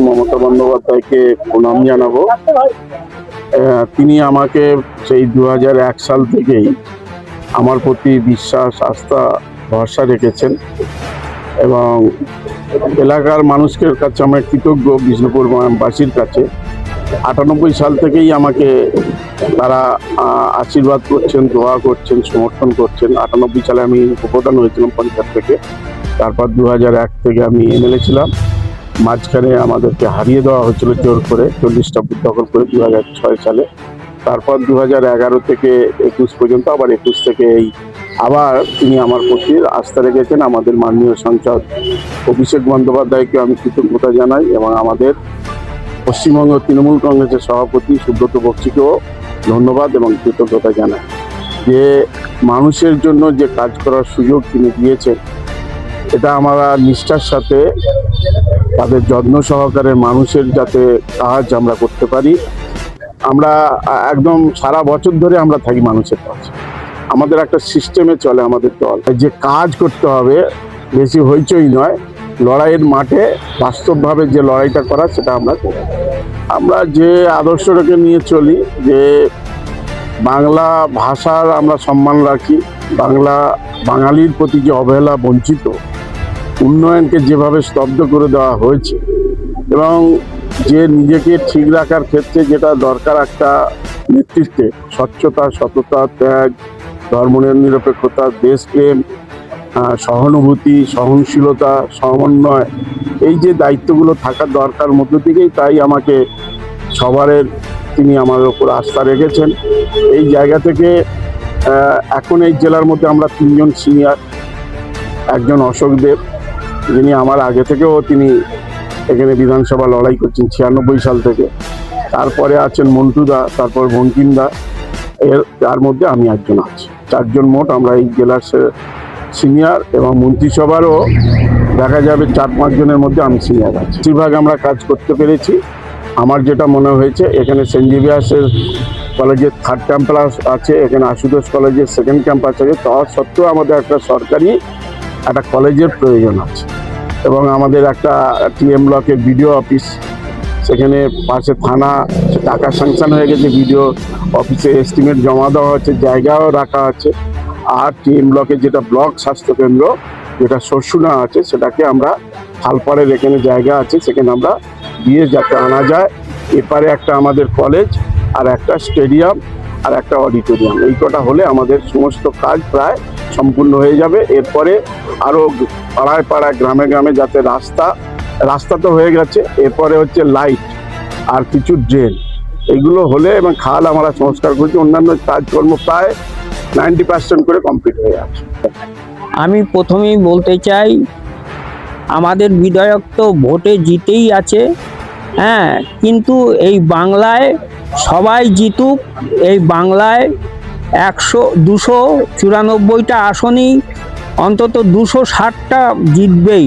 মমতা বন্দ্যোপাধ্যায়কে প্রণাম জানাবো। তিনি আমাকে সেই 2001 সাল থেকেই আমার প্রতি বিশ্বাস, আস্থা, ভরসা রেখেছেন এবং এলাকার মানুষের কাছে আমরা কৃতজ্ঞ, বিষ্ণুপুর বাসীর কাছে। 98 সাল থেকেই আমাকে তারা আশীর্বাদ করছেন, দোয়া করছেন, সমর্থন করছেন। 98 সালে আমি উপপ্রধান হয়েছিলাম পঞ্চায়েত থেকে, তারপর 2001 থেকে আমি এমএলএ ছিলাম। মাঝখানে আমাদেরকে হারিয়ে দেওয়া হয়েছিল জোর করে, 40টা বুথ দখল করে 2006 সালে। তারপর 2011 থেকে 21 পর্যন্ত, আবার 21 থেকে আবার তিনি আমার প্রতি আস্থা রেখেছেন। আমাদের মাননীয় সাংসদ অভিষেক বন্দ্যোপাধ্যায়কে আমি কৃতজ্ঞতা জানাই এবং আমাদের পশ্চিমবঙ্গ তৃণমূল কংগ্রেসের সভাপতি সুব্রত বক্সিকেও ধন্যবাদ এবং কৃতজ্ঞতা জানাই যে মানুষের জন্য যে কাজ করার সুযোগ তিনি দিয়েছেন, এটা আমরা নিষ্ঠার সাথে তাদের যত্ন সহকারে মানুষের যাতে কাজ আমরা করতে পারি। আমরা একদম সারা বছর ধরে আমরা থাকি মানুষের কাছে, আমাদের একটা সিস্টেমে চলে আমাদের দল। যে কাজ করতে হবে, বেশি হইচই নয়, লড়াইয়ের মাঠে বাস্তবভাবে যে লড়াইটা করা সেটা আমরা করি। আমরা যে আদর্শটাকে নিয়ে চলি যে বাংলা ভাষার আমরা সম্মান রাখি, বাঙালির প্রতি যে অবহেলা, বঞ্চিত, উন্নয়নকে যেভাবে স্তব্ধ করে দেওয়া হয়েছে এবং যে নিজেকে ঠিক রাখার ক্ষেত্রে যেটা দরকার একটা নেতৃত্বে, স্বচ্ছতা, সততা, ত্যাগ, ধর্মনিরপেক্ষতা, দেশপ্রেম, সহানুভূতি, সহনশীলতা, সমন্বয়, এই যে দায়িত্বগুলো থাকার দরকার মধ্য থেকেই তাই আমাকে সবারের তিনি আমার ওপর আস্থা রেখেছেন। এই জায়গা থেকে এখন এই জেলার মধ্যে আমরা 3 জন সিনিয়র, একজন অশোক দেব, যিনি আমার আগে থেকেও তিনি এখানে বিধানসভা লড়াই করছেন 96 সাল থেকে। তারপরে আছেন মন্টুদা, তারপর বঙ্কিমদা, তার মধ্যে আমি একজন আছি। 4 জন মোট আমরা এই জেলার সিনিয়র এবং মন্ত্রিসভারও দেখা যাবে 4-5 জনের মধ্যে আমি সিনিয়র আছি। বেশিরভাগ আমরা কাজ করতে পেরেছি। আমার যেটা মনে হয়েছে, এখানে সেন্ট জেভিয়ার্সের কলেজের 3rd ক্যাম্পাস আছে, এখানে আশুতোষ কলেজের 2nd ক্যাম্পাস আছে, তা সত্ত্বেও আমাদের একটা সরকারি একটা কলেজের প্রয়োজন আছে এবং আমাদের একটা টিএম ব্লকের বিডিও অফিস, সেখানে পাশে থানা, টাকা স্যাংশন হয়ে গেছে, বিডিও অফিসে এস্টিমেট জমা দেওয়া হচ্ছে, জায়গাও রাখা আছে। আর টিএম ব্লকের যেটা ব্লক স্বাস্থ্যকেন্দ্র, যেটা শস্যুনা আছে, সেটাকে আমরা খালপাড়ের এখানে জায়গা আছে, সেখানে আমরা দিয়ে যাতে আনা যায়। এপারে একটা আমাদের কলেজ, আর একটা স্টেডিয়াম, আর একটা অডিটোরিয়াম, এই কটা হলে আমাদের সমস্ত কাজ প্রায় সম্পূর্ণ হয়ে যাবে। এরপরে আরও পাড়ায় পাড়ায়, গ্রামে গ্রামে যাতে রাস্তা তো হয়ে গেছে, এরপরে হচ্ছে লাইট আর কিছু ড্রেন, এইগুলো হলে এবং খাল আমরা সংস্কার করছি, অন্যান্য কাজকর্ম প্রায় 90% করে কমপ্লিট হয়ে আছে। আমি প্রথমেই বলতে চাই, আমাদের বিধায়ক তো ভোটে জিতেই আছে, কিন্তু এই বাংলায় সবাই জিতুক, এই বাংলায় 294টা আসনই অন্তত 260টা জিতবেই।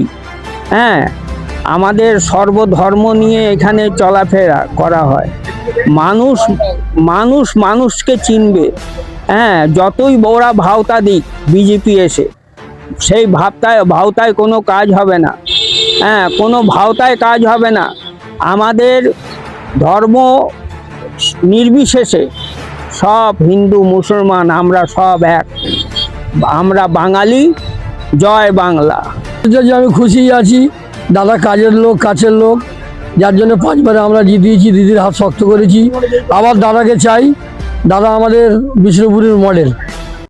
আমাদের সর্বধর্ম নিয়ে এখানে চলাফেরা করা হয়, মানুষকে চিনবে। যতই বড়া ভাওতা দিক বিজেপি এসে, সেই ভাওতায় কোনো কাজ হবে না, কোনো ভাওতায় কাজ হবে না। আমাদের ধর্ম নির্বিশেষে সব হিন্দু মুসলমান আমরা সব এক, আমরা বাঙালি। জয় বাংলা। আমি খুশি আছি, দাদা কাজের লোক, কাছের লোক, যার জন্য 5 বারে আমরা জিতিয়েছি, দিদির হাত শক্ত করেছি। আবার দাদাকে চাই, দাদা আমাদের বিষ্ণুপুরের মডেল।